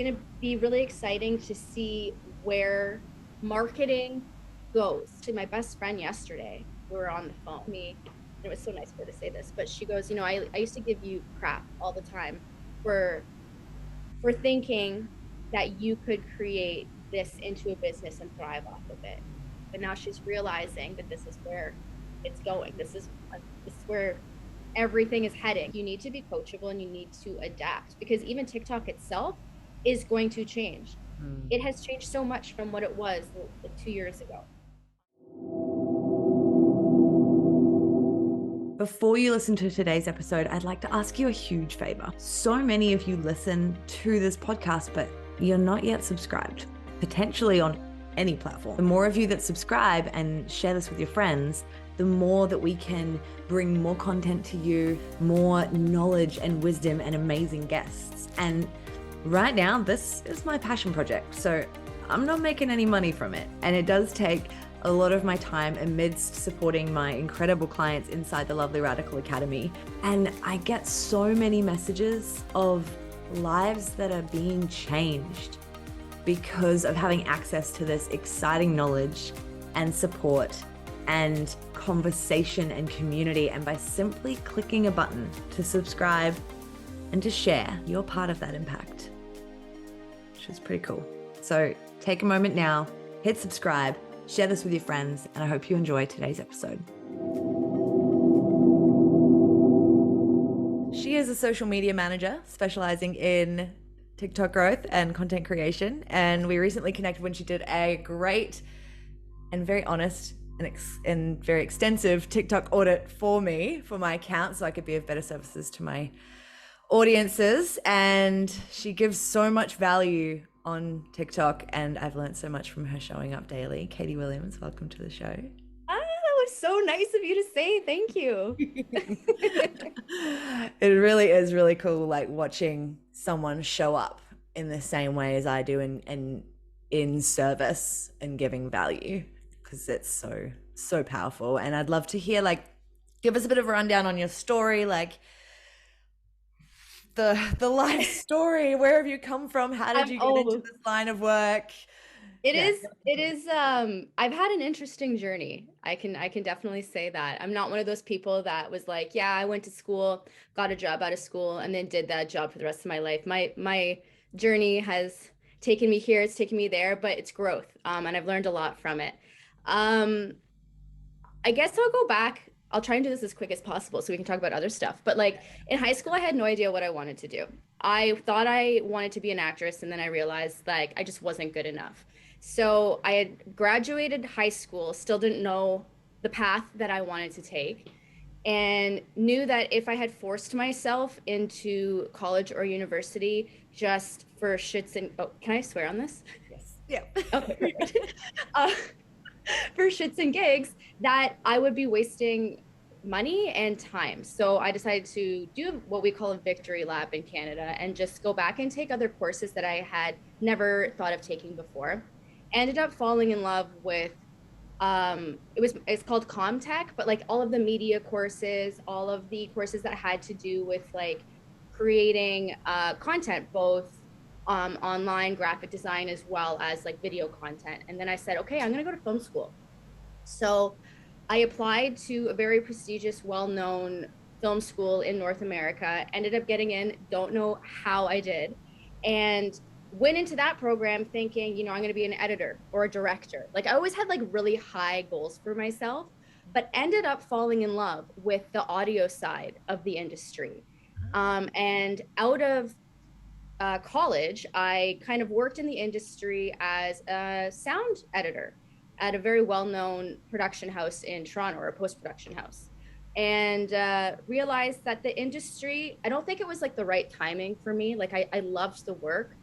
going to be really exciting to see where marketing goes. To my best friend yesterday, we were on the phone. It was so nice for her to say this, but she goes, I used to give you crap all the time for thinking that you could create this into a business and thrive off of it. But now she's realizing that this is where it's going. This is where everything is heading. You need to be coachable and you need to adapt, because even TikTok itself is going to change. It has changed so much from what it was like 2 years ago. Before you listen to today's episode, I'd like to ask you a huge favor. So many of you listen to this podcast, but you're not yet subscribed, potentially on any platform. The more of you that subscribe and share this with your friends, the more that we can bring more content to you, more knowledge and wisdom and amazing guests. And right now, this is my passion project. So I'm not making any money from it. And it does take a lot of my time amidst supporting my incredible clients inside the Lovely Radical Academy. And I get so many messages of lives that are being changed because of having access to this exciting knowledge and support and conversation and community. And by simply clicking a button to subscribe and to share, you're part of that impact, which is pretty cool. So take a moment now, hit subscribe, share this with your friends, and I hope you enjoy today's episode. She is a social media manager specializing in TikTok growth and content creation. And we recently connected when she did a great and very honest and very extensive TikTok audit for me, for my account, so I could be of better services to my audiences. And she gives so much value on TikTok, and I've learned so much from her showing up daily. Katie Williams, welcome to the show. That was so nice of you to say. Thank you. It really is really cool, like watching someone show up in the same way as I do, and in service and giving value, because it's so powerful. And I'd love to hear, like, give us a bit of a rundown on your story, like the life story. Where have you come from? How did you get into this line of work? It is I've had an interesting journey. I can definitely say that. I'm not one of those people that was like, yeah, I went to school, got a job out of school, and then did that job for the rest of my life. My journey has taken me here, it's taken me there, but it's growth. And I've learned a lot from it. I guess I'll go back. I'll try and do this as quick as possible so we can talk about other stuff. But like in high school, I had no idea what I wanted to do. I thought I wanted to be an actress, and then I realized like I just wasn't good enough. So I had graduated high school, still didn't know the path that I wanted to take, and knew that if I had forced myself into college or university just for shits and can I swear on this? Yes. Yeah. Okay. For shits and gigs, that I would be wasting money and time. So I decided to do what we call a victory lap in Canada and just go back and take other courses that I had never thought of taking before. Ended up falling in love with it's called Comtech, but like all of the media courses, all of the courses that had to do with like creating content, both online graphic design as well as like video content. And then I said, okay, I'm going to go to film school. So I applied to a very prestigious, well-known film school in North America, ended up getting in, don't know how I did, and went into that program thinking, I'm going to be an editor or a director. Like I always had like really high goals for myself, but ended up falling in love with the audio side of the industry. And out of college, I kind of worked in the industry as a sound editor at a very well-known production house in Toronto, or a post-production house, and realized that the industry, I don't think it was like the right timing for me. Like I loved the work,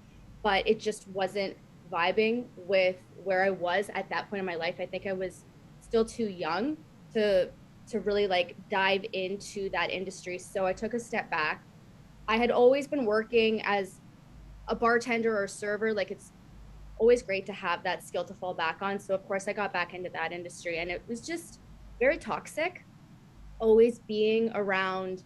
but it just wasn't vibing with where I was at that point in my life. I think I was still too young to really like dive into that industry. So I took a step back. I had always been working as a bartender or a server. Like it's always great to have that skill to fall back on. So of course I got back into that industry, and it was just very toxic, always being around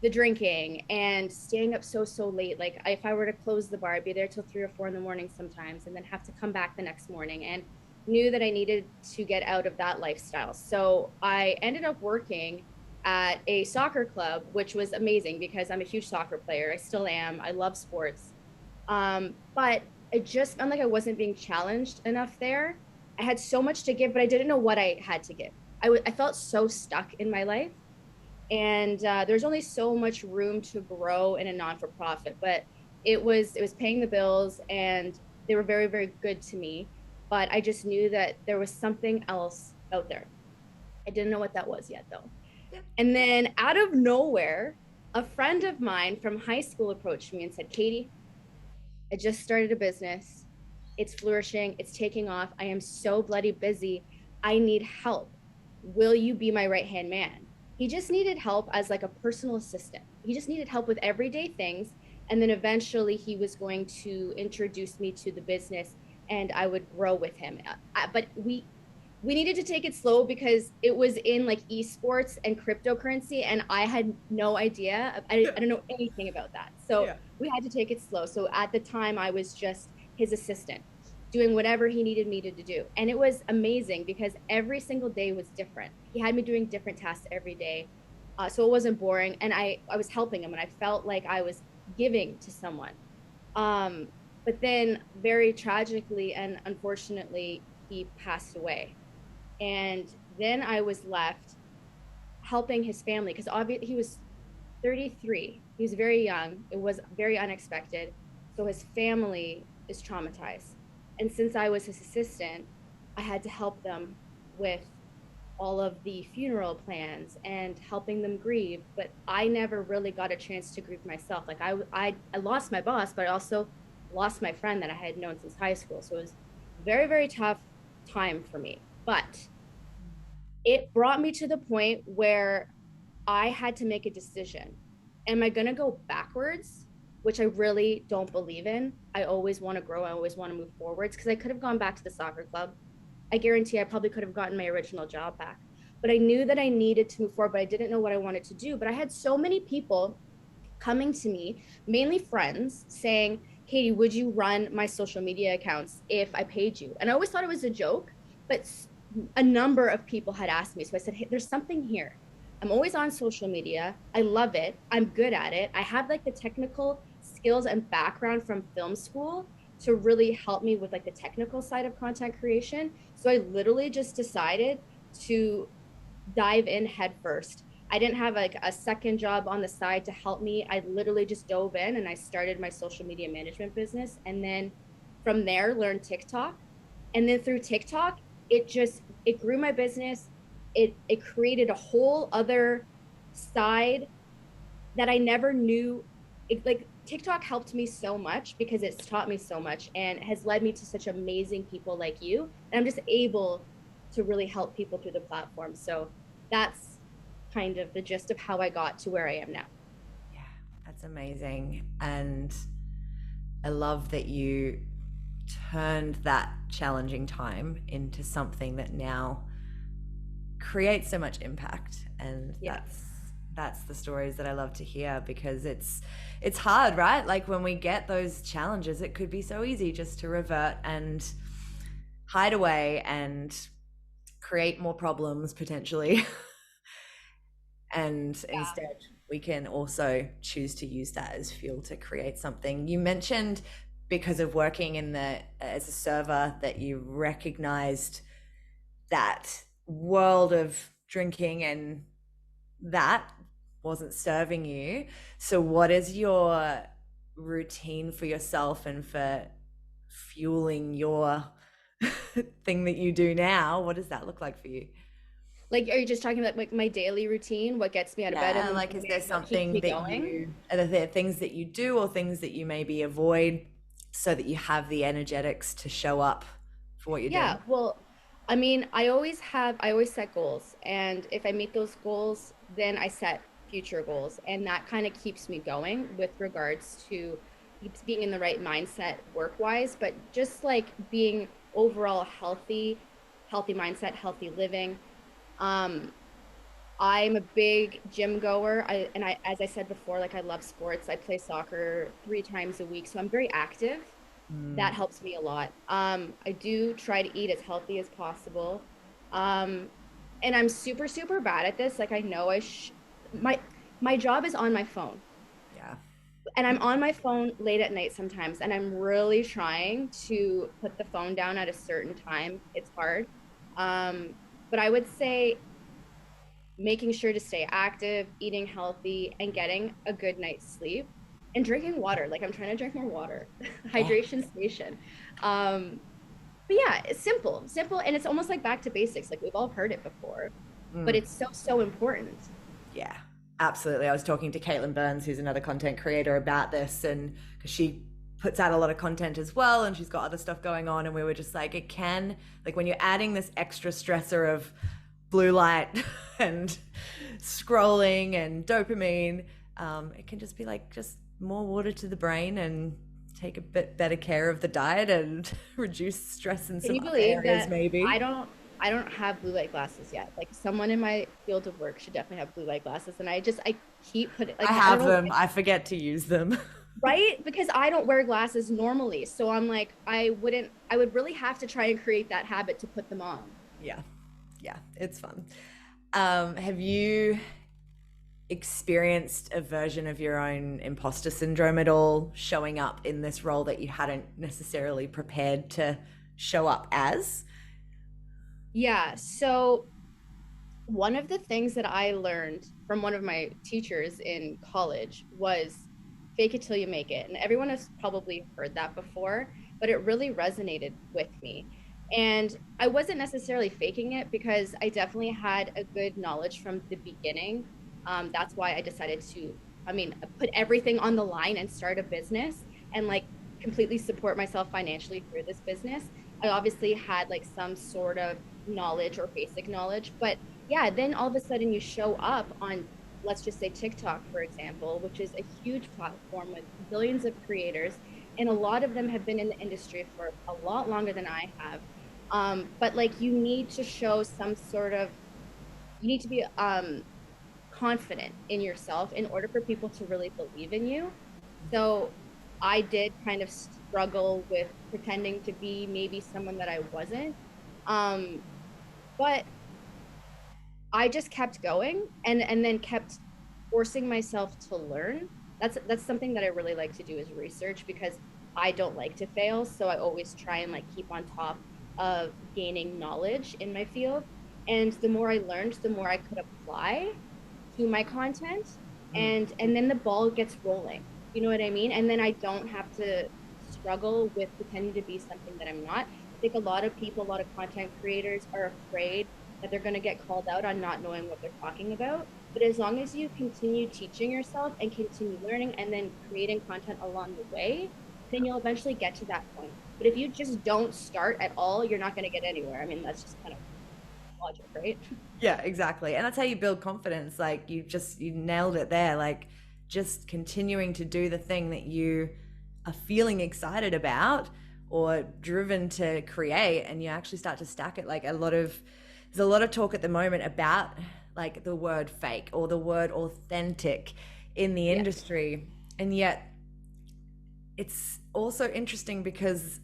the drinking and staying up so late. Like if I were to close the bar, I'd be there till 3 or 4 in the morning sometimes, and then have to come back the next morning. And knew that I needed to get out of that lifestyle. So I ended up working at a soccer club, which was amazing because I'm a huge soccer player. I still am. I love sports. But I just felt like I wasn't being challenged enough there. I had so much to give, but I didn't know what I had to give. I felt so stuck in my life, and there's only so much room to grow in a non-for-profit. But it was paying the bills, and they were very good to me. But I just knew that there was something else out there. I didn't know what that was yet, though. Yeah. And then out of nowhere, a friend of mine from high school approached me and said, Katie, I just started a business. It's flourishing. It's taking off. I am so bloody busy. I need help. Will you be my right hand man? He just needed help as like a personal assistant. He just needed help with everyday things. And then eventually he was going to introduce me to the business and I would grow with him. But we needed to take it slow because it was in like esports and cryptocurrency, and I had no idea. I don't know anything about that. So Yeah. we had to take it slow. So at the time, I was just his assistant, doing whatever he needed me to do. And it was amazing because every single day was different. He had me doing different tasks every day. So it wasn't boring. And I was helping him, and I felt like I was giving to someone. Um, but then, very tragically and unfortunately, he passed away. And then I was left helping his family because obviously he was 33. He was very young. It was very unexpected. So his family is traumatized. And since I was his assistant, I had to help them with all of the funeral plans and helping them grieve. But I never really got a chance to grieve myself. Like I lost my boss, but I also lost my friend that I had known since high school. So it was very tough time for me. But it brought me to the point where I had to make a decision. Am I going to go backwards, which I really don't believe in? I always want to grow. I always want to move forwards because I could have gone back to the soccer club. I guarantee I probably could have gotten my original job back. But I knew that I needed to move forward, but I didn't know what I wanted to do. But I had so many people coming to me, mainly friends, saying, Katie, would you run my social media accounts if I paid you? And I always thought it was a joke, but a number of people had asked me. So I said, hey, there's something here. I'm always on social media. I love it. I'm good at it. I have like the technical skills and background from film school to really help me with like the technical side of content creation. So I literally just decided to dive in head first. I didn't have like a second job on the side to help me. I literally just dove in and I started my social media management business. And then from there, learned TikTok. And then through TikTok, it grew my business. It created a whole other side that I never knew. Like TikTok helped me so much because it's taught me so much and has led me to such amazing people like you. And I'm just able to really help people through the platform. So that's kind of the gist of how I got to where I am now. Yeah, that's amazing. And I love that you turned that challenging time into something that now creates so much impact. And Yeah. that's the stories that I love to hear because it's hard, right? Like when we get those challenges, it could be so easy just to revert and hide away and create more problems potentially. And instead we can also choose to use that as fuel to create something. You mentioned because of working in the as a server that you recognized that world of drinking and that wasn't serving you. So what is your routine for yourself and for fueling your thing that you do now? What does that look like for you? Like, are you just talking about like my daily routine, what gets me out of bed in Yeah, the like is there morning, what keeps something me that going? you are there things that you do or things that you maybe avoid so that you have the energetics to show up for what you're Yeah, doing? well, I mean, I always set goals. And if I meet those goals, then I set future goals. And that kind of keeps me going with regards to keeps being in the right mindset work-wise, but just like being overall healthy, healthy mindset, healthy living. Um, I'm a big gym goer. As I said before, like I love sports. I play soccer 3 times a week, so I'm very active. That Mm, helps me a lot. I do try to eat as healthy as possible. Um, and I'm super, super bad at this. Like I know my my job is on my phone. yeah. And I'm on my phone late at night sometimes, and I'm really trying to put the phone down at a certain time. It's hard. But I would say making sure to stay active, eating healthy, and getting a good night's sleep and drinking water. Like I'm trying to drink more water. Yeah. Hydration station. Um, but yeah, it's simple, simple, and it's almost like back to basics. Like we've all heard it before, but Mm. it's so, so important. Yeah, absolutely. I was talking to Caitlin Burns, who's another content creator, about this, and because she puts out a lot of content as well, and she's got other stuff going on, and we were just like, it can, like, when you're adding this extra stressor of blue light and scrolling and dopamine, it can just be like just more water to the brain and take a bit better care of the diet and reduce stress in Can some you other believe areas, that maybe. I don't I don't have blue light glasses yet? Like someone in my field of work should definitely have blue light glasses, and I keep putting I like I don't have know them, I forget to use them. right because I don't wear glasses normally, so I'm like I would really have to try and create that habit to put them on. Yeah, yeah, it's fun. Have you experienced a version of your own imposter syndrome at all showing up in this role that you hadn't necessarily prepared to show up as? Yeah, so one of the things that I learned from one of my teachers in college was fake it till you make it. And everyone has probably heard that before, but it really resonated with me. And I wasn't necessarily faking it because I definitely had a good knowledge from the beginning. That's why I decided to, I mean, put everything on the line and start a business and like completely support myself financially through this business. I obviously had like some sort of knowledge or basic knowledge, but yeah, then all of a sudden you show up on, let's just say TikTok, for example, which is a huge platform with billions of creators. And a lot of them have been in the industry for a lot longer than I have. But like you need to show some sort of, you need to be confident in yourself in order for people to really believe in you. So I did kind of struggle with pretending to be maybe someone that I wasn't. Um, but I just kept going and then kept forcing myself to learn. That's something that I really like to do is research because I don't like to fail, so I always try and like keep on top of gaining knowledge in my field. And the more I learned, the more I could apply to my content Mm. and then the ball gets rolling. You know what I mean? And then I don't have to struggle with pretending to be something that I'm not. I think a lot of people, a lot of content creators are afraid that they're going to get called out on not knowing what they're talking about. But as long as you continue teaching yourself and continue learning and then creating content along the way, then you'll eventually get to that point. But if you just don't start at all, you're not going to get anywhere. I mean, that's just kind of logic, right? Yeah, exactly. And that's how you build confidence. Like you nailed it there. Like just continuing to do the thing that you are feeling excited about or driven to create, and you actually start to stack it. Like there's a lot of talk at the moment about like the word fake or the word authentic in the Yes. industry. And yet it's also interesting because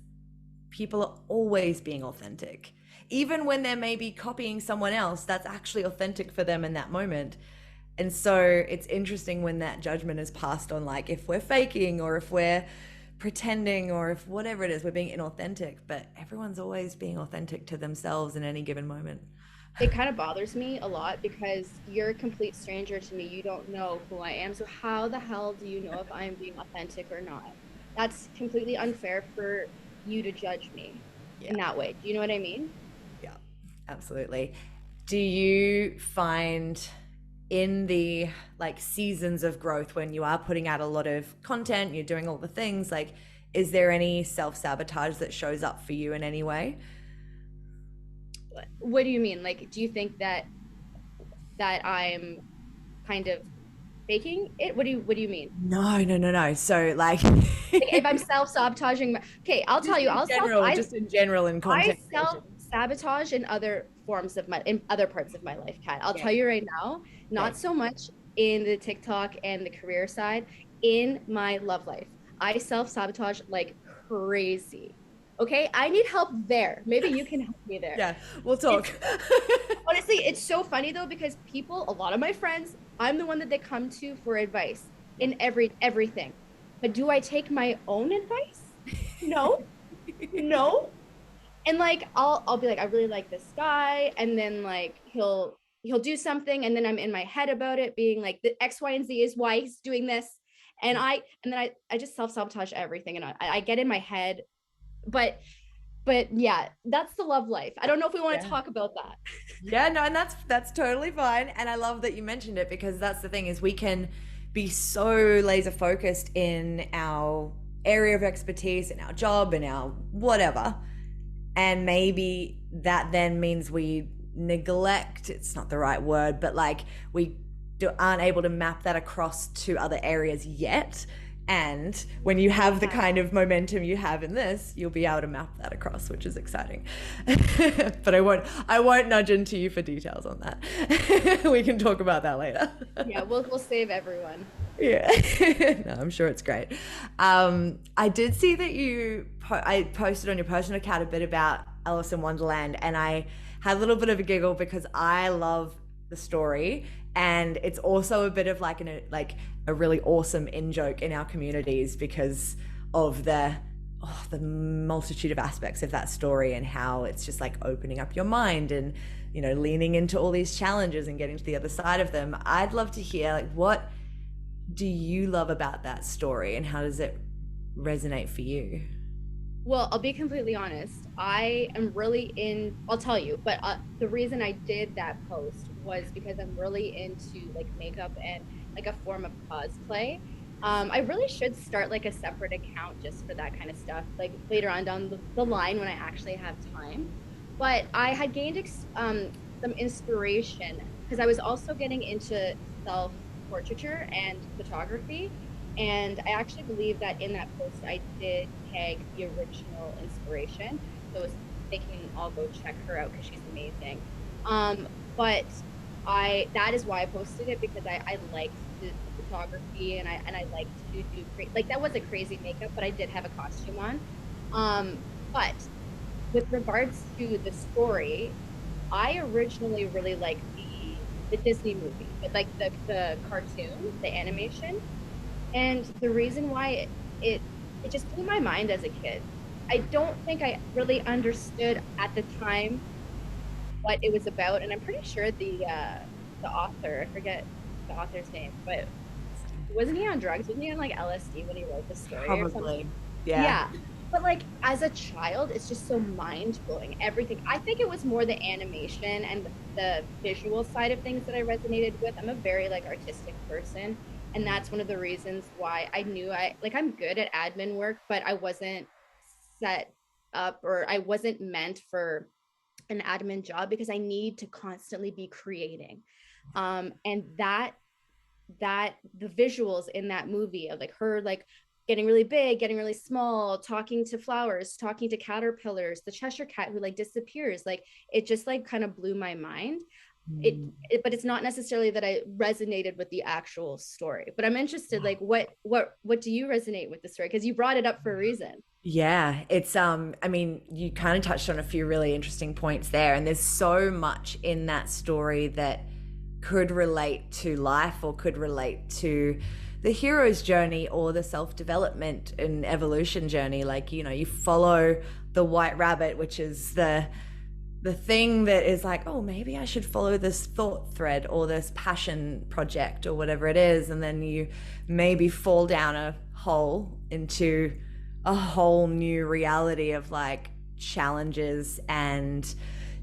people are always being authentic. Even when they're maybe copying someone else, that's actually authentic for them in that moment. And so it's interesting when that judgment is passed on, like if we're faking or if we're pretending or if whatever it is, we're being inauthentic, but everyone's always being authentic to themselves in any given moment. It kind of bothers me a lot because you're a complete stranger to me. You don't know who I am. So how the hell do you know if I'm being authentic or not? That's completely unfair for you to judge me in Yeah, that way. Do you know what I mean? yeah, absolutely. Do you find in the like seasons of growth when you are putting out a lot of content, you're doing all the things, like is there any self-sabotage that shows up for you in any way? What do you mean? Like, do you think that I'm kind of faking it? What do you mean? No, no, no, no. So like Like if I'm self-sabotaging okay, I'll tell you, just in general in I content self creation. sabotage in other forms of in other parts of my life, Kat. I'll Okay. tell you right now, not Okay. so much in the TikTok and the career side, in my love life. I self-sabotage like crazy. Okay, I need help there. Maybe you can help me there. Yeah, we'll talk. It's honestly, it's so funny though, because people, a lot of my friends, I'm the one that they come to for advice in everything. But do I take my own advice? No, no. And like I'll be like, I really like this guy, and then like he'll do something, and then I'm in my head about it, being like the X, Y, and Z is why he's doing this. And then I just self-sabotage everything, and I get in my head. But yeah, that's the love life. I don't know if we want to Yeah. talk about that. Yeah, no, and that's totally fine. And I love that you mentioned it, because that's the thing, is we can be so laser focused in our area of expertise, in our job, in our whatever. And maybe that then means we neglect, it's not the right word, but like aren't able to map that across to other areas yet. And when you have the kind of momentum you have in this, you'll be able to map that across, which is exciting. But I won't nudge into you for details on that. We can talk about that later. Yeah, we'll save everyone. Yeah. No, I'm sure it's great. I did see that I posted on your personal account a bit about Alice in Wonderland, and I had a little bit of a giggle because I love the story, and it's also a bit of like a really awesome in-joke in our communities because of the multitude of aspects of that story, and how it's just like opening up your mind and, you know, leaning into all these challenges and getting to the other side of them. I'd love to hear, like, what do you love about that story, and how does it resonate for you? Well, I'll be completely honest. I am really I'll tell you, but the reason I did that post was because I'm really into like makeup and like a form of cosplay. I really should start like a separate account just for that kind of stuff, like later on down the line when I actually have time. But I had gained some inspiration because I was also getting into self portraiture and photography. And I actually believe that in that post, I did tag the original inspiration. So I was thinking I'll go check her out because she's amazing. But that is why I posted it, because I liked the photography, and I liked to do like that wasn't crazy makeup, but I did have a costume on. But with regards to the story, I originally really liked the Disney movie, but like the cartoon, the animation. And the reason why it just blew my mind as a kid. I don't think I really understood at the time what it was about, and I'm pretty sure the author, I forget the author's name, but wasn't he on drugs? Wasn't he on like LSD when he wrote the story? Or Probably. something? Yeah. Yeah. But like as a child, it's just so mind blowing. Everything. I think it was more the animation and the visual side of things that I resonated with. I'm a very like artistic person, and that's one of the reasons why I knew I'm good at admin work, but I wasn't set up, or I wasn't meant for an admin job, because I need to constantly be creating. And that the visuals in that movie of like her like getting really big, getting really small, talking to flowers, talking to caterpillars, the Cheshire cat who like disappears, like it just like kind of blew my mind. But it's not necessarily that I resonated with the actual story, but I'm interested, like what do you resonate with the story, because you brought it up for a reason. Yeah, it's I mean, you kind of touched on a few really interesting points there, and there's so much in that story that could relate to life, or could relate to the hero's journey, or the self-development and evolution journey. Like, you know, you follow the white rabbit, which is the thing that is like, oh, maybe I should follow this thought thread or this passion project or whatever it is, and then you maybe fall down a hole into a whole new reality of like challenges and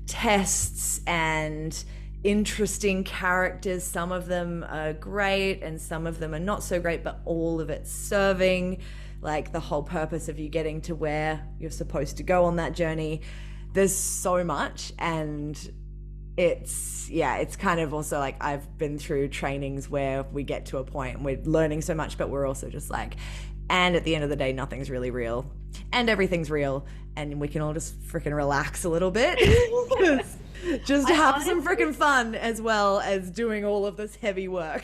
tests and interesting characters. Some of them are great and some of them are not so great, but all of it serving like the whole purpose of you getting to where you're supposed to go on that journey. There's so much, and it's kind of also like, I've been through trainings where we get to a point and we're learning so much, but we're also just like, and at the end of the day, nothing's really real and everything's real, and we can all just freaking relax a little bit. Just have some freaking fun as well as doing all of this heavy work.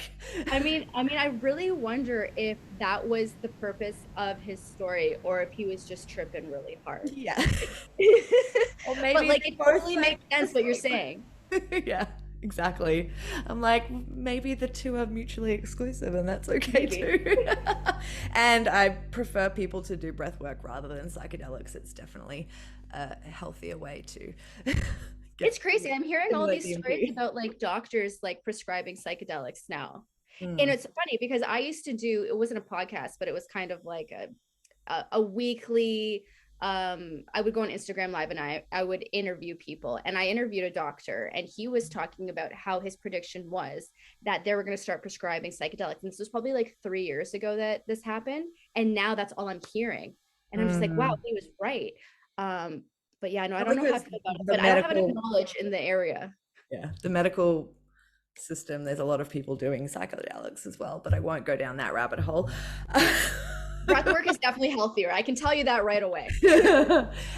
I really wonder if that was the purpose of his story, or if he was just tripping really hard. Yeah. Or maybe but like it totally makes sense what you're saying. Yeah, exactly. I'm like, maybe the two are mutually exclusive, and that's okay too. And I prefer people to do breath work rather than psychedelics. It's definitely a healthier way to it's crazy. I'm hearing all these stories about like doctors like prescribing psychedelics now. And it's funny because I used to do, it wasn't a podcast, but it was kind of like a weekly, I would go on Instagram Live and I would interview people, and I interviewed a doctor, and he was talking about how his prediction was that they were going to start prescribing psychedelics. And this was probably like 3 years ago that this happened. And now that's all I'm hearing. And I'm just like, wow, he was right. But yeah, no, I don't know how I feel about it, but I don't have any knowledge in the area. Yeah, the medical system, there's a lot of people doing psychedelics as well, but I won't go down that rabbit hole. Breathwork is definitely healthier. I can tell you that right away.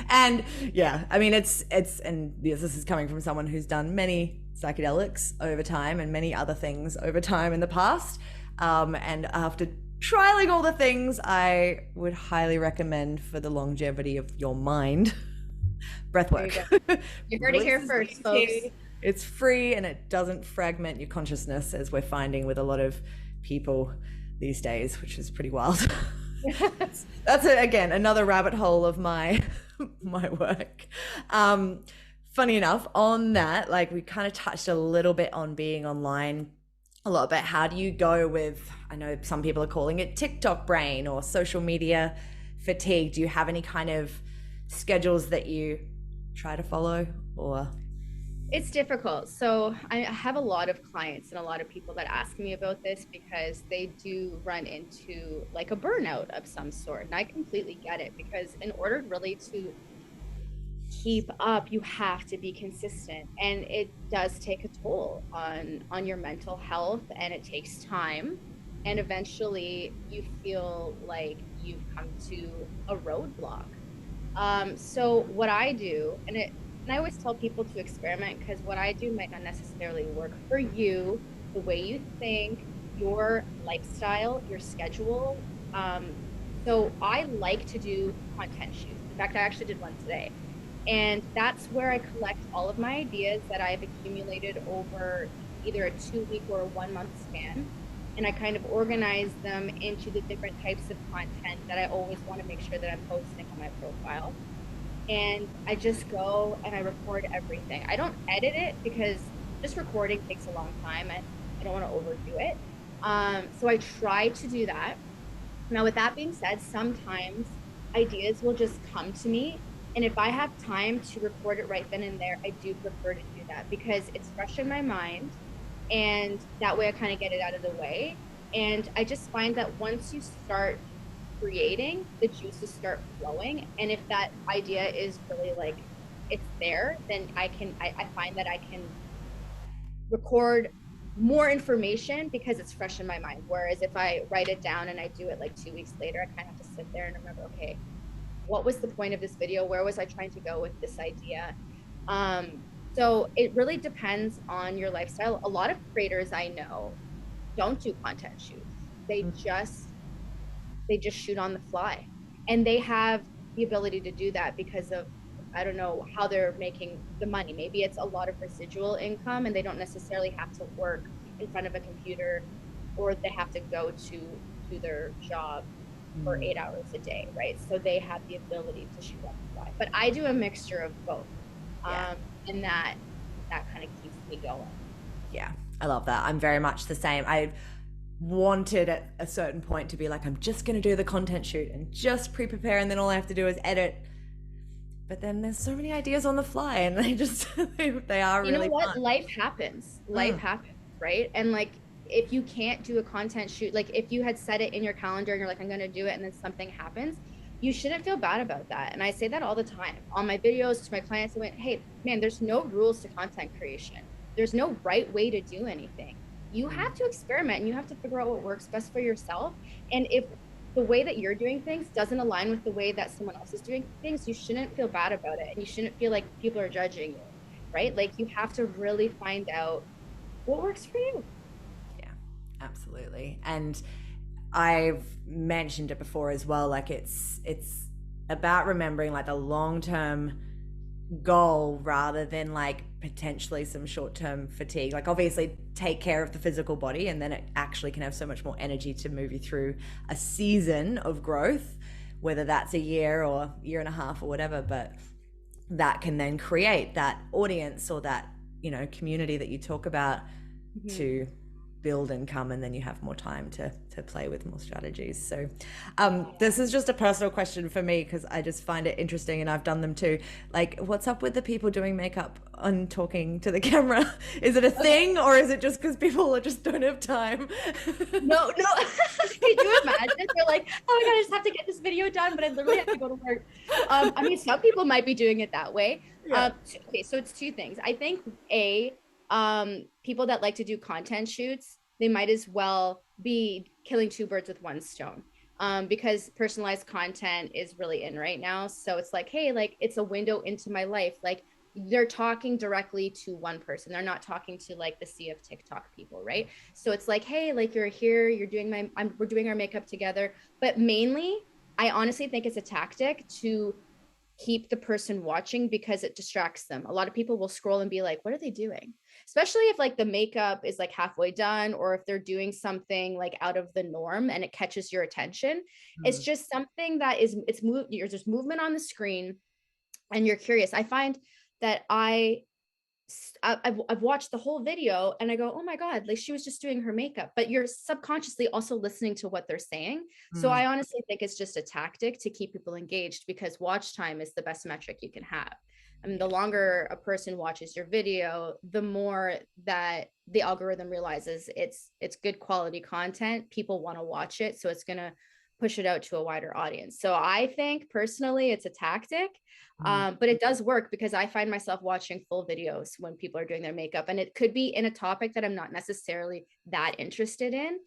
And yeah, I mean, it's, and this is coming from someone who's done many psychedelics over time and many other things over time in the past. And after trialing all the things, I would highly recommend for the longevity of your mind, breathwork. You heard it here first, folks. It's free and it doesn't fragment your consciousness, as we're finding with a lot of people these days, which is pretty wild. That's again another rabbit hole of my work. Funny enough, on that, like we kind of touched a little bit on being online a lot about how do you go with, I know some people are calling it TikTok brain or social media fatigue. Do you have any kind of schedules that you try to follow, or? It's difficult. So I have a lot of clients and a lot of people that ask me about this because they do run into like a burnout of some sort. And I completely get it, because in order really to keep up, you have to be consistent, and it does take a toll on your mental health, and it takes time, and eventually you feel like you've come to a roadblock. So what I do, and I always tell people to experiment, because what I do might not necessarily work for you, the way you think, your lifestyle, your schedule. So I like to do content shoots. In fact, I actually did one today. And that's where I collect all of my ideas that I've accumulated over either a 2-week or a 1-month span. And I kind of organize them into the different types of content that I always want to make sure that I'm posting on my profile. And I just go and I record everything. I don't edit it because just recording takes a long time and I don't want to overdo it. So I try to do that. Now, with that being said, sometimes ideas will just come to me. And if I have time to record it right then and there, I do prefer to do that because it's fresh in my mind. And that way I kind of get it out of the way. And I just find that once you start creating, the juices start flowing. And if that idea is really like, it's there, then I find that I can record more information because it's fresh in my mind. Whereas if I write it down and I do it like 2 weeks later, I kind of have to sit there and remember, okay, what was the point of this video? Where was I trying to go with this idea? So it really depends on your lifestyle. A lot of creators I know don't do content shoots. They just shoot on the fly. And they have the ability to do that because of, I don't know how they're making the money. Maybe it's a lot of residual income and they don't necessarily have to work in front of a computer, or they have to go to their job for 8 hours a day, right? So they have the ability to shoot on the fly. But I do a mixture of both. And that kind of keeps me going. Yeah, I love that. I'm very much the same. I wanted at a certain point to be like, I'm just going to do the content shoot and just pre-prepare, and then all I have to do is edit. But then there's so many ideas on the fly, and they just they are really, you know what, fun. Life happens, right? And like, if you can't do a content shoot, like if you had set it in your calendar and you're like, I'm going to do it, and then something happens, you shouldn't feel bad about that. And I say that all the time on my videos to my clients. I went, hey man, there's no rules to content creation. There's no right way to do anything. You have to experiment and you have to figure out what works best for yourself. And if the way that you're doing things doesn't align with the way that someone else is doing things, you shouldn't feel bad about it. And you shouldn't feel like people are judging you, right? Like you have to really find out what works for you. Yeah, absolutely. And I've mentioned it before as well. Like it's about remembering like the long term goal rather than like potentially some short term fatigue. Like obviously take care of the physical body, and then it actually can have so much more energy to move you through a season of growth, whether that's a year or year and a half or whatever. But that can then create that audience or that, you know, community that you talk about to build income, and then you have more time to play with more strategies. So this is just a personal question for me because I just find it interesting, and I've done them too. Like, what's up with the people doing makeup and talking to the camera? Is it a thing, or is it just because people just don't have time? No. Could you imagine? They're like, oh my God, I just have to get this video done, but I literally have to go to work. I mean, some people might be doing it that way. Yeah. Okay, so it's two things. I think people that like to do content shoots, they might as well be killing two birds with one stone. Because personalized content is really in right now. So it's like, hey, like it's a window into my life. Like they're talking directly to one person. They're not talking to like the sea of TikTok people, right? So it's like, hey, like you're here, you're doing we're doing our makeup together. But mainly, I honestly think it's a tactic to keep the person watching because it distracts them. A lot of people will scroll and be like, what are they doing? Especially if like the makeup is like halfway done, or if they're doing something like out of the norm and it catches your attention. It's just something that is, there's movement on the screen and you're curious. I find that I've watched the whole video and I go, oh my God, like she was just doing her makeup, but you're subconsciously also listening to what they're saying. So I honestly think it's just a tactic to keep people engaged because watch time is the best metric you can have. I mean, the longer a person watches your video, the more that the algorithm realizes it's good quality content. People want to watch it. So it's going to push it out to a wider audience. So I think personally it's a tactic, but it does work because I find myself watching full videos when people are doing their makeup, and it could be in a topic that I'm not necessarily that interested in.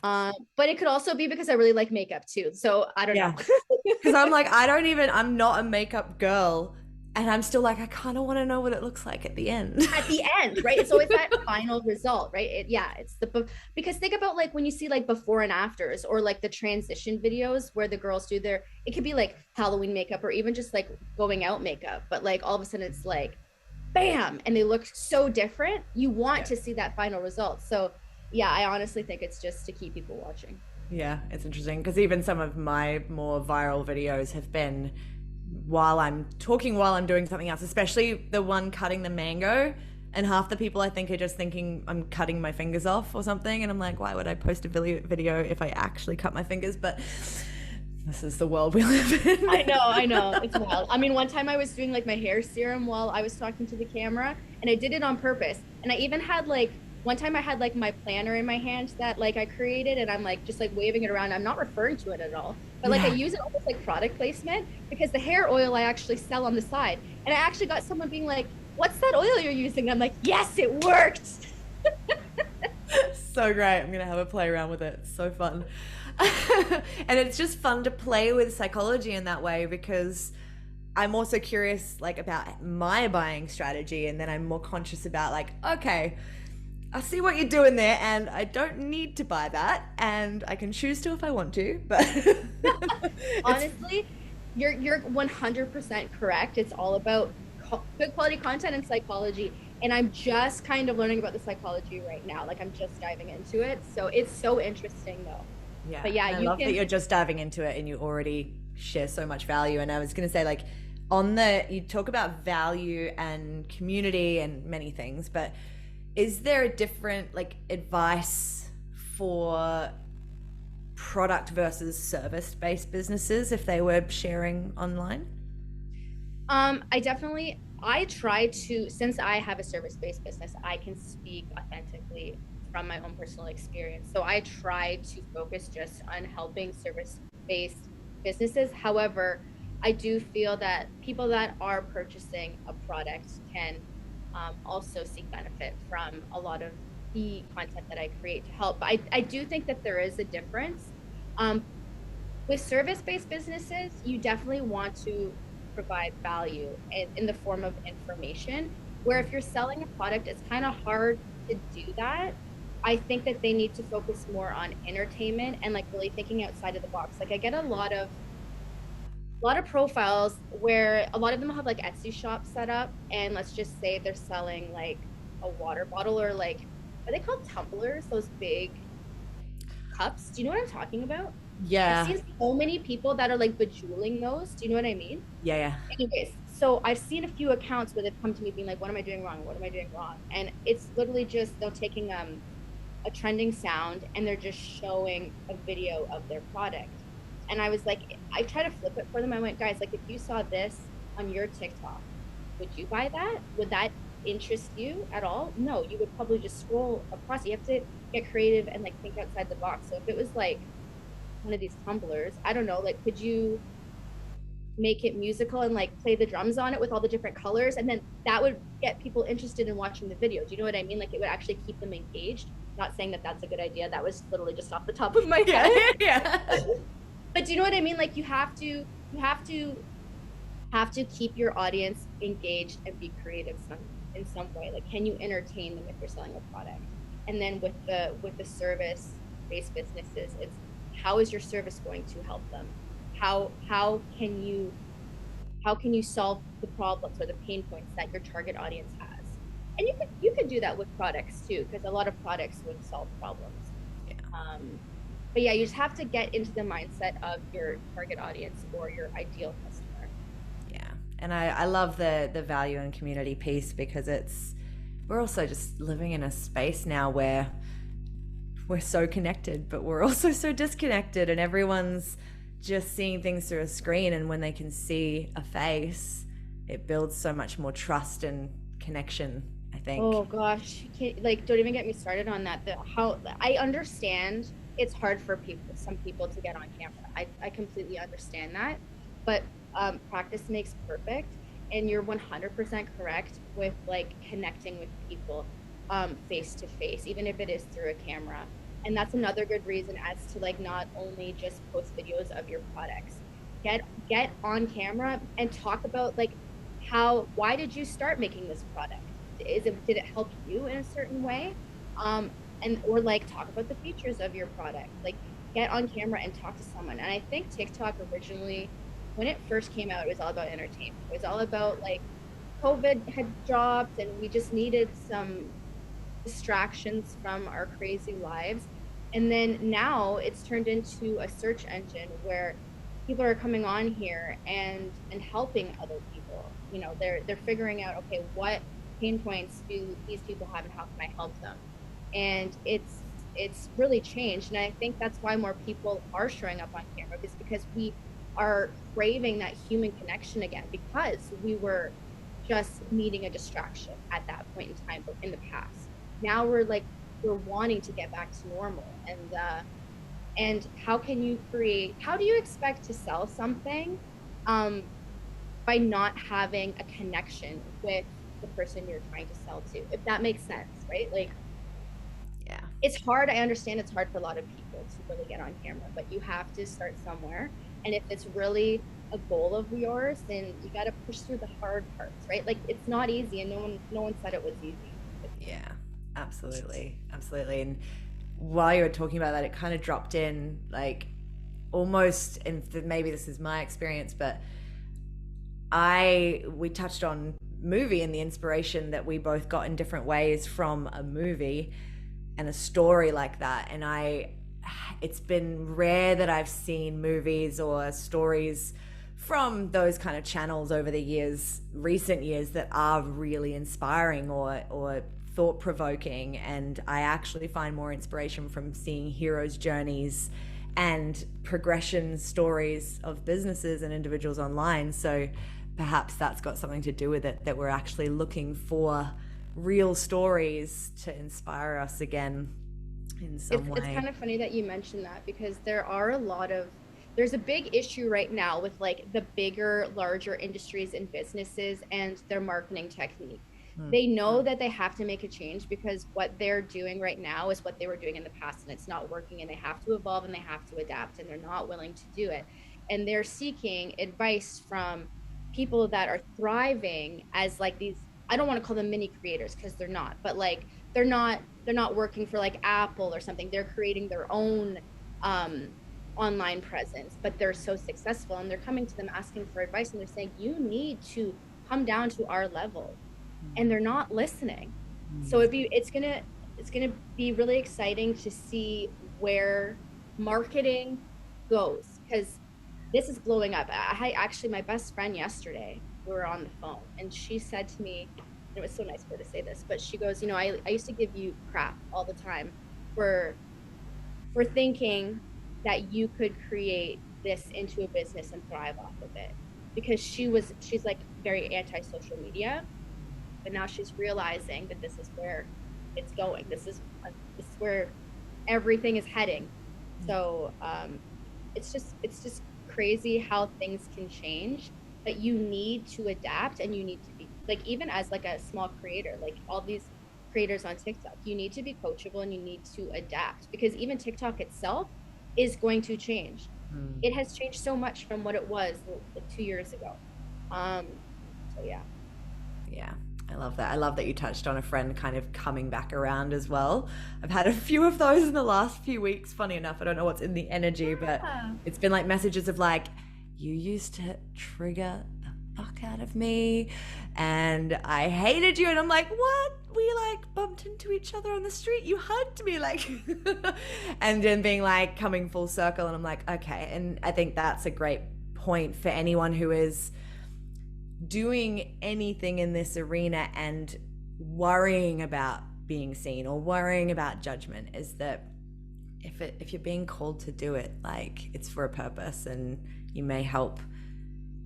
But it could also be because I really like makeup too. So I don't know. Because I'm like, I'm not a makeup girl. And I'm still like, I kind of want to know what it looks like at the end. At the end, right? It's always that final result, right? It's because think about like when you see like before and afters or like the transition videos where the girls do it could be like Halloween makeup or even just like going out makeup, but like all of a sudden it's like, bam, and they look so different. You want to see that final result. So yeah, I honestly think it's just to keep people watching. Yeah, it's interesting because even some of my more viral videos have been while I'm doing something else, especially the one cutting the mango. And half the people I think are just thinking I'm cutting my fingers off or something. And I'm like, why would I post a video if I actually cut my fingers? But this is the world we live in. I know. It's wild. I mean, one time I was doing like my hair serum while I was talking to the camera, and I did it on purpose. And I even had like, one time I had like my planner in my hand that like I created, and I'm like just like waving it around. I'm not referring to it at all, but like I use it almost like product placement because the hair oil I actually sell on the side. And I actually got someone being like, what's that oil you're using? And I'm like, yes, it worked. So great. I'm going to have a play around with it. It's so fun. And it's just fun to play with psychology in that way because I'm also curious like about my buying strategy, and then I'm more conscious about like, okay, I see what you're doing there and I don't need to buy that, and I can choose to if I want to, but honestly, you're 100% correct. It's all about good quality content and psychology, and I'm just kind of learning about the psychology right now. Like I'm just diving into it, so it's so interesting though. Yeah, but yeah, I love that you're just diving into it and you already share so much value. And I was going to say, like, you talk about value and community and many things, but is there a different like advice for product versus service-based businesses if they were sharing online? I try to, since I have a service-based business, I can speak authentically from my own personal experience. So I try to focus just on helping service-based businesses. However, I do feel that people that are purchasing a product can also seek benefit from a lot of the content that I create to help. But I do think that there is a difference. with service-based businesses, you definitely want to provide value in the form of information. Where if you're selling a product, it's kind of hard to do that. I think that they need to focus more on entertainment and like really thinking outside of the box. Like I get a lot of profiles where a lot of them have like Etsy shops set up, and let's just say they're selling like a water bottle or like are they called tumblers? Those big cups. Do you know what I'm talking about? I've Yeah. seen so many people that are like bejeweling those. Do you know what I mean? Yeah. Yeah. Anyways, so I've seen a few accounts where they've come to me being like, "What am I doing wrong? What am I doing wrong?" And it's literally just they're taking a trending sound and they're just showing a video of their product. And I was like, I try to flip it for them. I went, guys, like if you saw this on your TikTok, would you buy that? Would that interest you at all? No, you would probably just scroll across. You have to get creative and like think outside the box. So if it was like one of these tumblers, I don't know, like could you make it musical and like play the drums on it with all the different colors, and then that would get people interested in watching the video. Do you know what I mean? Like it would actually keep them engaged. Not saying that that's a good idea, that was literally just off the top of my Yeah. head. Yeah. But do you know what I mean? Like you have to keep your audience engaged and be creative in some way. Like can you entertain them if you're selling a product? And then with the service based businesses, it's how is your service going to help them? How can you solve the problems or the pain points that your target audience has? And you could do that with products too, because a lot of products would solve problems. Yeah. But yeah, you just have to get into the mindset of your target audience or your ideal customer. Yeah. And I love the value and community piece, because we're also just living in a space now where we're so connected, but we're also so disconnected, and everyone's just seeing things through a screen. And when they can see a face, it builds so much more trust and connection, I think. Oh gosh, like don't even get me started on that. How I understand it's hard for some people to get on camera. I completely understand that, but practice makes perfect, and you're 100% correct with like connecting with people face to face, even if it is through a camera. And that's another good reason as to like not only just post videos of your products, get on camera and talk about like why did you start making this product? Did it help you in a certain way? And or like talk about the features of your product. Like get on camera and talk to someone. And I think TikTok originally, when it first came out, it was all about entertainment. It was all about like COVID had dropped and we just needed some distractions from our crazy lives. And then now it's turned into a search engine where people are coming on here and helping other people. You know, they're figuring out, okay, what pain points do these people have and how can I help them? And it's really changed. And I think that's why more people are showing up on camera, is because we are craving that human connection again, because we were just needing a distraction at that point in time in the past. Now we're wanting to get back to normal. And how do you expect to sell something by not having a connection with the person you're trying to sell to, if that makes sense, right? Like Yeah. it's hard. I understand it's hard for a lot of people to really get on camera, but you have to start somewhere. And if it's really a goal of yours, then you got to push through the hard parts, right? Like it's not easy, and no one said it was easy. Yeah, absolutely. Absolutely. And while you were talking about that, it kind of dropped in like almost, and maybe this is my experience, but we touched on movie and the inspiration that we both got in different ways from a movie and a story like that. And it's been rare that I've seen movies or stories from those kind of channels over the recent years, that are really inspiring or thought-provoking. And I actually find more inspiration from seeing heroes' journeys and progression stories of businesses and individuals online. So perhaps that's got something to do with it, that we're actually looking for real stories to inspire us again in some way. It's kind of funny that you mentioned that, because there's a big issue right now with like the bigger, larger industries and businesses and their marketing technique. They know that they have to make a change because what they're doing right now is what they were doing in the past, and it's not working, and they have to evolve and they have to adapt, and they're not willing to do it. And they're seeking advice from people that are thriving as like these, I don't want to call them mini creators because they're not, but like they're not working for like Apple or something. They're creating their own online presence, but they're so successful, and they're coming to them asking for advice, and they're saying, you need to come down to our level, and they're not listening. So it's gonna be really exciting to see where marketing goes, because this is blowing up. I actually, my best friend yesterday, we were on the phone, and she said to me, and it was so nice for her to say this, but she goes, I used to give you crap all the time for thinking that you could create this into a business and thrive off of it, because she's like very anti-social media, but now she's realizing that this is where it's going. This is where everything is heading. So it's just crazy how things can change, but you need to adapt, and you need to be like, even as like a small creator, like all these creators on TikTok, you need to be coachable, and you need to adapt, because even TikTok itself is going to change. It has changed so much from what it was like 2 years ago. So Yeah, I love that. I love that you touched on a friend kind of coming back around as well. I've had a few of those in the last few weeks. Funny enough, I don't know what's in the energy, but it's been like messages of like, you used to trigger the fuck out of me and I hated you. And I'm like, what? We like bumped into each other on the street. You hugged me, like, and then being like coming full circle. And I'm like, okay. And I think that's a great point for anyone who is doing anything in this arena and worrying about being seen or worrying about judgment, is that if you're being called to do it, like, it's for a purpose, and you may help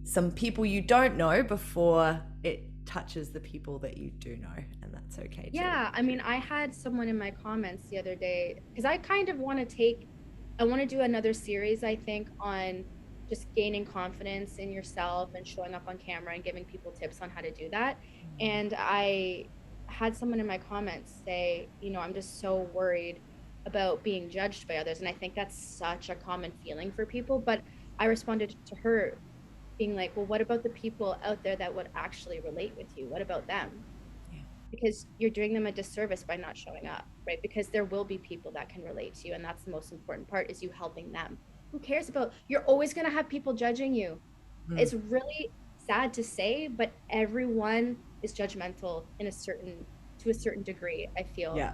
some people you don't know before it touches the people that you do know, and that's okay too. Yeah, I mean, I had someone in my comments the other day, because I kind of want to do another series, I think, on just gaining confidence in yourself and showing up on camera and giving people tips on how to do that. And I had someone in my comments say, I'm just so worried about being judged by others. And I think that's such a common feeling for people. But I responded to her being like, well, what about the people out there that would actually relate with you? What about them? Yeah. Because you're doing them a disservice by not showing up, right? Because there will be people that can relate to you. And that's the most important part, is you helping them. Who cares about, you're always going to have people judging you. It's really sad to say, but everyone is judgmental to a certain degree, I feel. Yeah.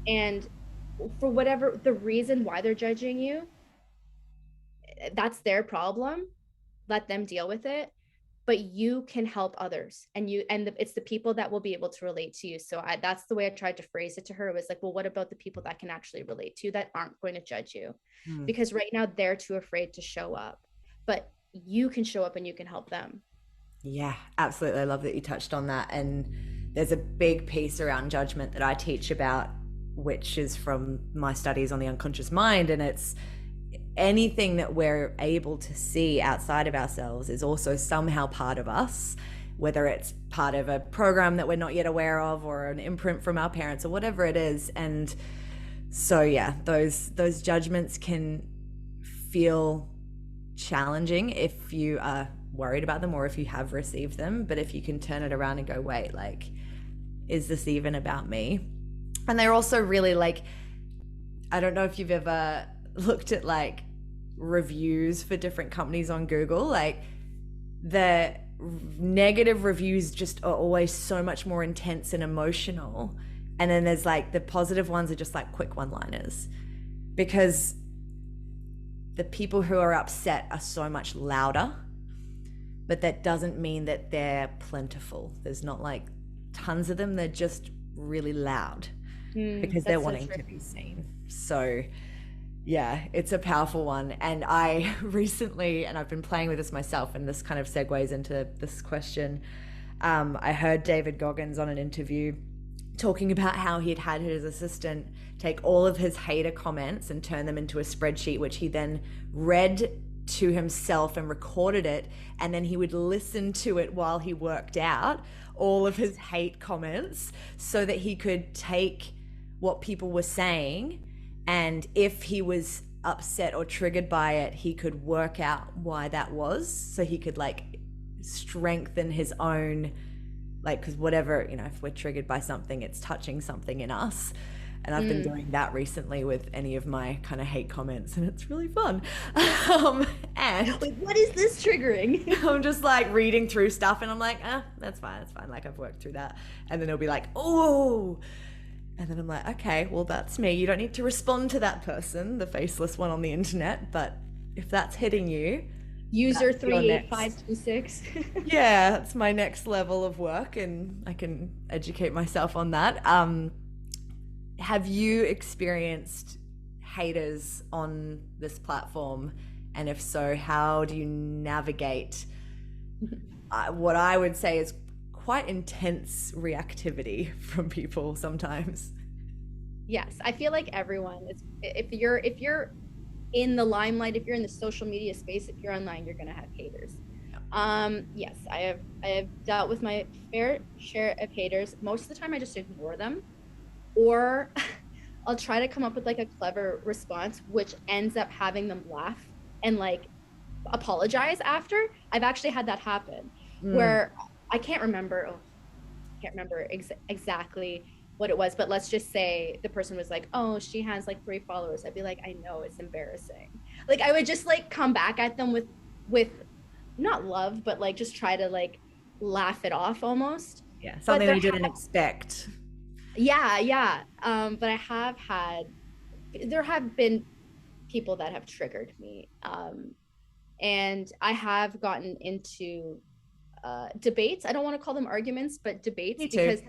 And for whatever the reason why they're judging you, that's their problem. Let them deal with it. But you can help others, and it's the people that will be able to relate to you. So that's the way I tried to phrase it to her. It was like, well, what about the people that can actually relate to you, that aren't going to judge you? Because right now they're too afraid to show up, but you can show up and you can help them. Yeah, absolutely. I love that you touched on that. And there's a big piece around judgment that I teach about, which is from my studies on the unconscious mind. And it's anything that we're able to see outside of ourselves is also somehow part of us, whether it's part of a program that we're not yet aware of, or an imprint from our parents, or whatever it is. And so yeah, those judgments can feel challenging if you are worried about them, or if you have received them. But if you can turn it around and go, wait, like, is this even about me? And they're also really like, I don't know if you've ever looked at like reviews for different companies on Google, like the negative reviews just are always so much more intense and emotional. And then there's like the positive ones are just like quick one-liners, because the people who are upset are so much louder, but that doesn't mean that they're plentiful. There's not like tons of them. They're just really loud because they're wanting to be seen. So yeah, it's a powerful one. And I recently, and I've been playing with this myself, and this kind of segues into this question. I heard David Goggins on an interview talking about how he'd had his assistant take all of his hater comments and turn them into a spreadsheet, which he then read to himself and recorded it, and then he would listen to it while he worked out, all of his hate comments, so that he could take what people were saying, and if he was upset or triggered by it, he could work out why that was, so he could like strengthen his own, like, because whatever, you know, if we're triggered by something, it's touching something in us. And I've been doing that recently with any of my kind of hate comments, and it's really fun. And like, what is this triggering? I'm just like reading through stuff, and I'm like, that's fine. Like, I've worked through that. And then it'll be like, oh, and then I'm like, okay, well, that's me. You don't need to respond to that person, the faceless one on the internet. But if that's hitting you, user 38526. Yeah, that's my next level of work, and I can educate myself on that. Have you experienced haters on this platform? And if so, how do you navigate what I would say is quite intense reactivity from people sometimes? Yes, I feel like everyone is, if you're in the limelight, if you're in the social media space, if you're online, you're gonna have haters. Yes, I have dealt with my fair share of haters. Most of the time I just ignore them, or I'll try to come up with like a clever response, which ends up having them laugh and like apologize after. I've actually had that happen where I can't remember exactly what it was, but let's just say the person was like, oh, she has like 3 followers. I'd be like, I know, it's embarrassing. Like, I would just like come back at them with not love, but like just try to like laugh it off almost. Yeah, something that you didn't expect. Yeah. But there have been people that have triggered me. And I have gotten into debates. I don't want to call them arguments, but debates, because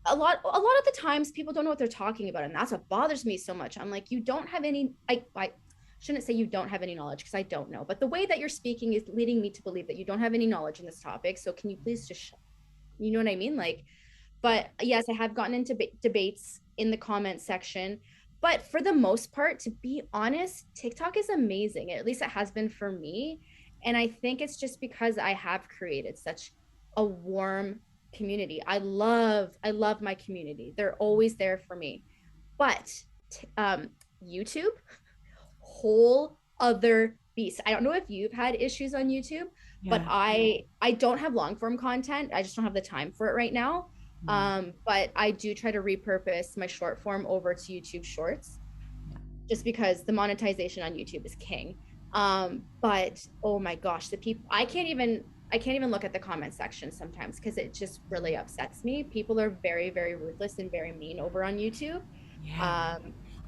a lot of the times people don't know what they're talking about. And that's what bothers me so much. I'm like, you don't have any, I shouldn't say you don't have any knowledge, because I don't know. But the way that you're speaking is leading me to believe that you don't have any knowledge in this topic. So can you please just you know what I mean? Like, but yes, I have gotten into debates in the comment section. But for the most part, to be honest, TikTok is amazing. At least it has been for me. And I think it's just because I have created such a warm community. I love my community. They're always there for me. But YouTube, whole other beast. I don't know if you've had issues on YouTube, but I don't have long form content. I just don't have the time for it right now. But I do try to repurpose my short form over to YouTube Shorts, just because the monetization on YouTube is king. But oh my gosh, the people, I can't even look at the comment section sometimes, because it just really upsets me. People are very, very ruthless and very mean over on YouTube.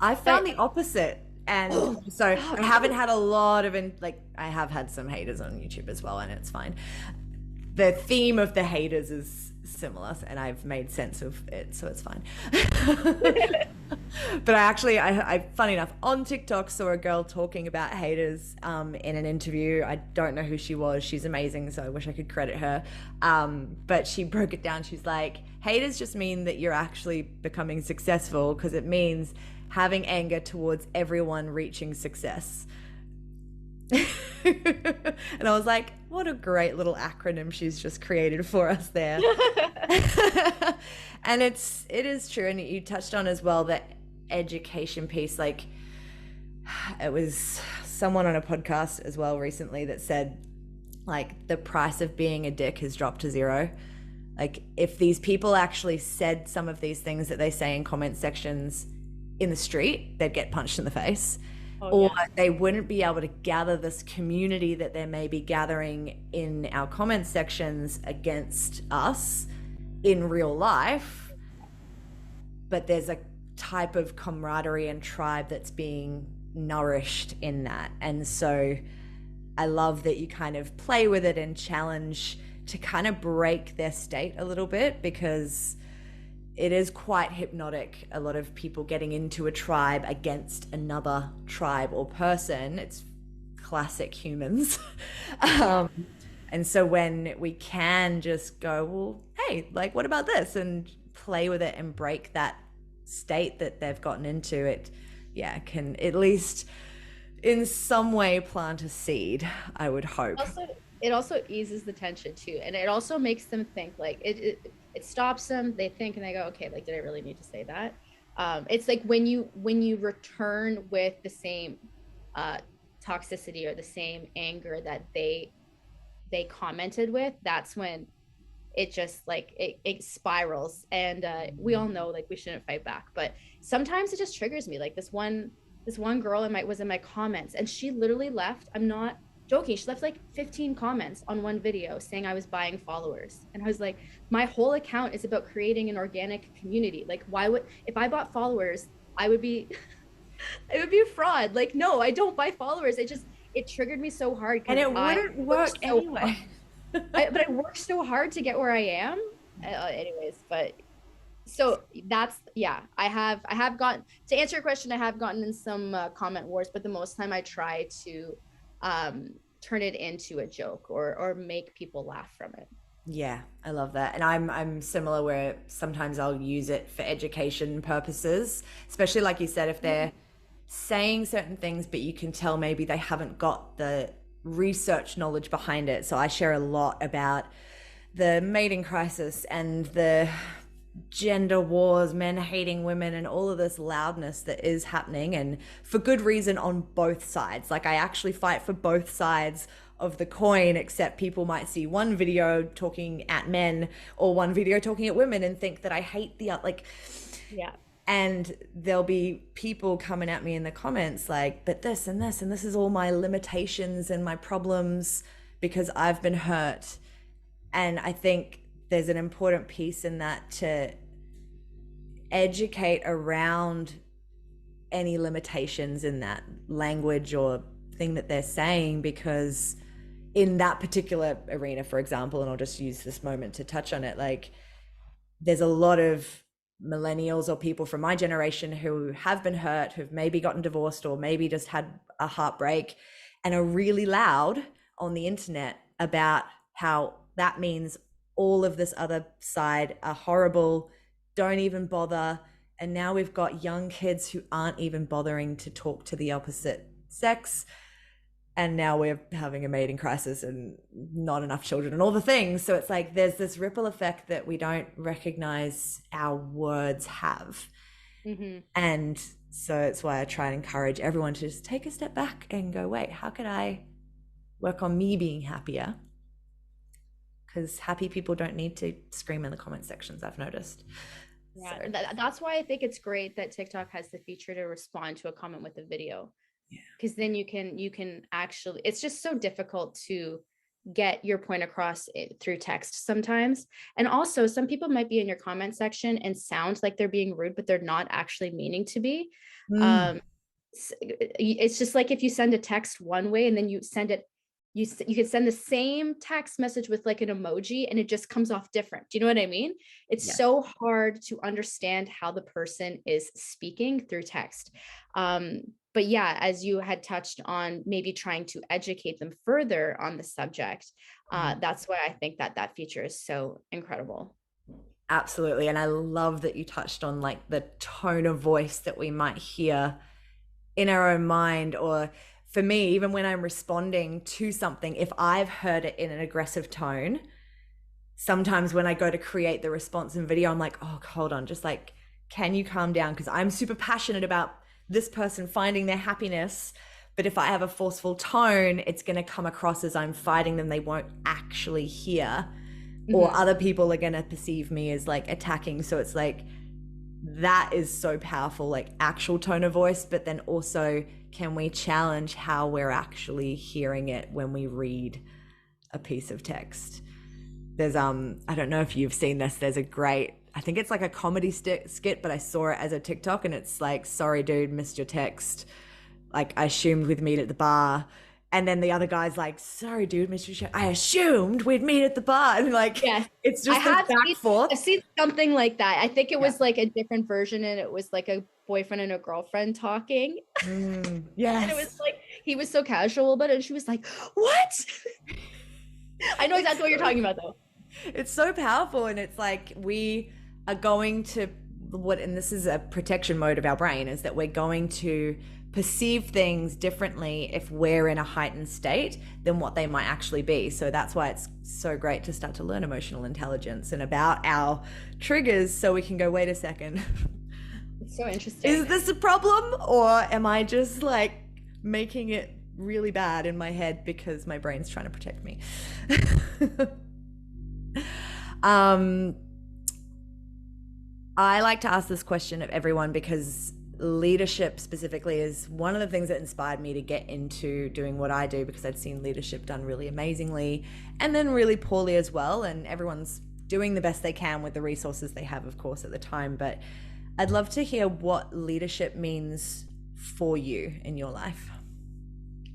I found the opposite. And so I haven't had a lot of, I have had some haters on YouTube as well, and it's fine. The theme of the haters is similar, and I've made sense of it, so it's fine. But I funny enough, on TikTok saw a girl talking about haters in an interview. I don't know who she was. She's amazing, so I wish I could credit her. But she broke it down. She's like, haters just mean that you're actually becoming successful, because it means having anger towards everyone reaching success. And I was like, what a great little acronym she's just created for us there. And it is true. And you touched on as well that education piece. Like, it was someone on a podcast as well recently that said, like, the price of being a dick has dropped to 0. Like, if these people actually said some of these things that they say in comment sections in the street, they'd get punched in the face. They wouldn't be able to gather this community that they're maybe gathering in our comment sections against us in real life. But there's a type of camaraderie and tribe that's being nourished in that. And so I love that you kind of play with it and challenge to kind of break their state a little bit, because it is quite hypnotic. A lot of people getting into a tribe against another tribe or person. It's classic humans. And so when we can just go, well, hey, like, what about this? And play with it and break that state that they've gotten into, it can at least in some way plant a seed, I would hope. Also, it also eases the tension too, and it also makes them think. Like it stops them. They think and they go, okay, like did I really need to say that? It's like when you return with the same uh, toxicity or the same anger that they commented with, that's when it just like it spirals. And we all know like we shouldn't fight back, but sometimes it just triggers me. Like this one girl was in my comments, and she literally left, I'm not joking, she left like 15 comments on one video saying I was buying followers. And I was like, my whole account is about creating an organic community. Like, why would, if I bought followers, I would be it would be a fraud. Like, no, I don't buy followers. It triggered me so hard, And it wouldn't work anyway. but I worked so hard to get where I am. Anyways, but so that's, yeah, I have gotten, to answer your question, I have gotten in some comment wars, but the most time I try to turn it into a joke or make people laugh from it. Yeah, I love that. And I'm similar, where sometimes I'll use it for education purposes, especially like you said, if they're saying certain things, but you can tell maybe they haven't got the research knowledge behind it. So I share a lot about the mating crisis and the gender wars, men hating women, and all of this loudness that is happening, and for good reason on both sides. Like, I actually fight for both sides of the coin, except people might see one video talking at men or one video talking at women and think that I hate the other. Like, Yeah. and there'll be people coming at me in the comments like, but this and this and this is all my limitations and my problems because I've been hurt. And I think there's an important piece in that, to educate around any limitations in that language or thing that they're saying, because in that particular arena, for example, and I'll just use this moment to touch on it, like, there's a lot of millennials or people from my generation who have been hurt, who've maybe gotten divorced or maybe just had a heartbreak, and are really loud on the internet about how that means all of this other side are horrible, don't even bother. And now we've got young kids who aren't even bothering to talk to the opposite sex. And now we're having a mating crisis and not enough children and all the things. So it's like there's this ripple effect that we don't recognize our words have. Mm-hmm. And so it's why I try and encourage everyone to just take a step back and go, wait, how can I work on me being happier? Because happy people don't need to scream in the comment sections, I've noticed. Yeah, so that's why I think it's great that TikTok has the feature to respond to a comment with a video. Yeah, because then you can actually, it's just so difficult to get your point across through text sometimes. And also, some people might be in your comment section and sound like they're being rude, but they're not actually meaning to be. It's just like if you send a text one way and then you send it, you could send the same text message with like an emoji and it just comes off different. Do you know what I mean? It's so hard to understand how the person is speaking through text. But yeah, as you had touched on, maybe trying to educate them further on the subject. That's why I think that feature is so incredible. Absolutely. And I love that you touched on like the tone of voice that we might hear in our own mind, or for me, even when I'm responding to something, if I've heard it in an aggressive tone, sometimes when I go to create the response in video, I'm like, oh, hold on, just like, can you calm down? Because I'm super passionate about this person finding their happiness. But if I have a forceful tone, it's going to come across as I'm fighting them. They won't actually hear, or other people are going to perceive me as like attacking. So it's like, that is so powerful, like actual tone of voice, but then also, can we challenge how we're actually hearing it when we read a piece of text? There's I don't know if you've seen this, there's a great, I think it's like a comedy skit, but I saw it as a TikTok, and it's like, sorry dude, missed your text, like I assumed we'd meet at the bar. And then the other guy's like, sorry dude, missed your show, I assumed we'd meet at the bar. And like, it's just back and forth. I've seen something like that. I think it was like a different version, and it was like a boyfriend and a girlfriend talking. Yes. And it was like, he was so casual about it, and she was like, what? I know exactly what you're talking about though. It's so powerful. And it's like, we are going to, and this is a protection mode of our brain, is that we're going to perceive things differently if we're in a heightened state than what they might actually be. So that's why it's so great to start to learn emotional intelligence and about our triggers, so we can go, wait a second. It's so interesting. Is this a problem, or am I just like making it really bad in my head because my brain's trying to protect me? I like to ask this question of everyone because leadership specifically is one of the things that inspired me to get into doing what I do, because I'd seen leadership done really amazingly and then really poorly as well. And everyone's doing the best they can with the resources they have, of course, at the time. But I'd love to hear what leadership means for you in your life.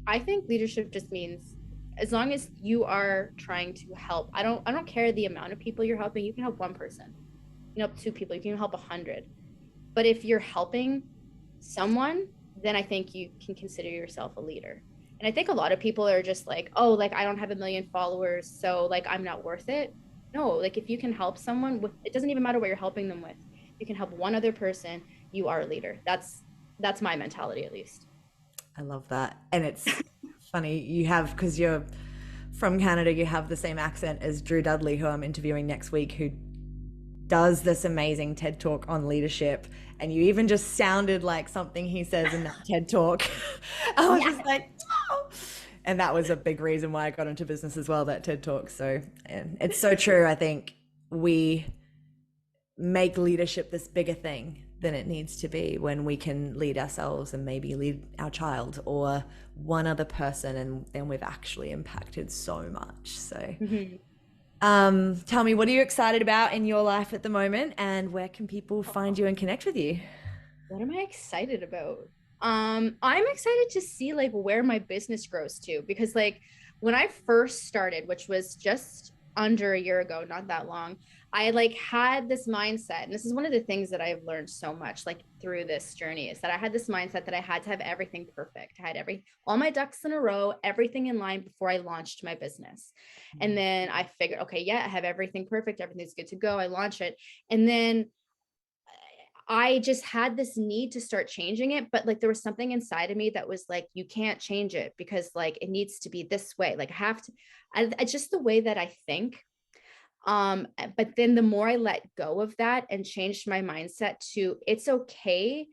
I think leadership just means, as long as you are trying to help, I don't care the amount of people you're helping. You can help one person, you can help 2 people, you can help 100. But if you're helping someone, then I think you can consider yourself a leader. And I think a lot of people are just like, oh, like I don't have 1 million followers, so like I'm not worth it. No, like if you can help someone with, it doesn't even matter what you're helping them with. You can help one other person, you are a leader. That's my mentality, at least. I love that. And it's funny, you have, because you're from Canada, you have the same accent as Drew Dudley, who I'm interviewing next week, who does this amazing TED Talk on leadership. And you even just sounded like something he says in that TED Talk. I was just like, oh. And that was a big reason why I got into business as well, that TED Talk. So it's so true. I think we make leadership this bigger thing than it needs to be when we can lead ourselves and maybe lead our child or one other person, and then we've actually impacted so much. So tell me, what are you excited about in your life at the moment, and where can people find you and connect with you? What am I excited about? I'm excited to see like where my business grows to, because like when I first started, which was just under a year ago, not that long, I like had this mindset, and this is one of the things that I've learned so much like through this journey, is that I had this mindset that I had to have everything perfect. I had all my ducks in a row, everything in line before I launched my business. And then I figured, okay, yeah, I have everything perfect, everything's good to go. I launch it. And then I just had this need to start changing it, but like there was something inside of me that was like, you can't change it because like it needs to be this way. Like I have to, it's just the way that I think. But then the more I let go of that and changed my mindset to, it's okay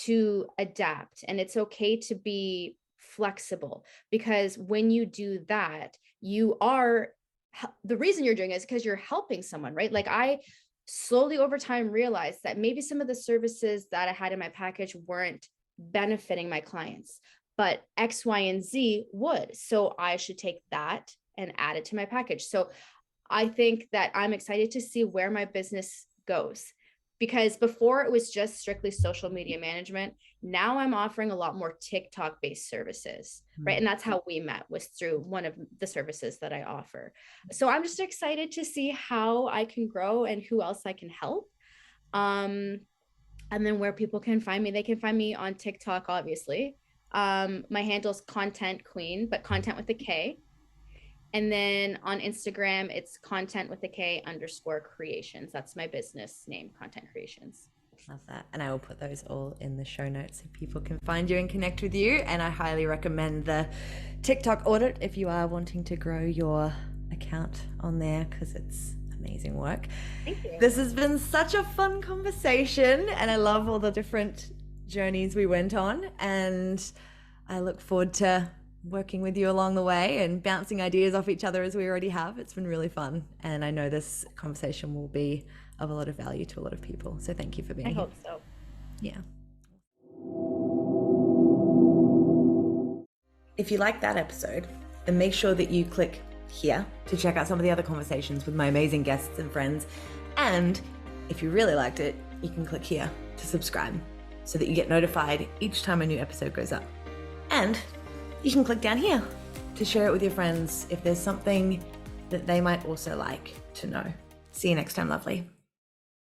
to adapt and it's okay to be flexible, because when you do that, the reason you're doing it is because you're helping someone, right? Like I slowly over time realized that maybe some of the services that I had in my package weren't benefiting my clients, but X, Y, and Z would. So I should take that and add it to my package. So I think that I'm excited to see where my business goes, because before it was just strictly social media management. Now I'm offering a lot more TikTok based services, right? And that's how we met, was through one of the services that I offer. So I'm just excited to see how I can grow and who else I can help. And then where people can find me, they can find me on TikTok, obviously. My handle's Content Queen, but content with a K. And then on Instagram, it's content with a K_creations. That's my business name, Content Creations. Love that. And I will put those all in the show notes so people can find you and connect with you. And I highly recommend the TikTok audit if you are wanting to grow your account on there, because it's amazing work. Thank you. This has been such a fun conversation, and I love all the different journeys we went on. And I look forward to working with you along the way and bouncing ideas off each other as we already have. It's been really fun. And I know this conversation will be of a lot of value to a lot of people. So thank you for being here. I hope so. Yeah. If you like that episode, then make sure that you click here to check out some of the other conversations with my amazing guests and friends. And if you really liked it, you can click here to subscribe so that you get notified each time a new episode goes up. And you can click down here to share it with your friends if there's something that they might also like to know. See you next time, lovely.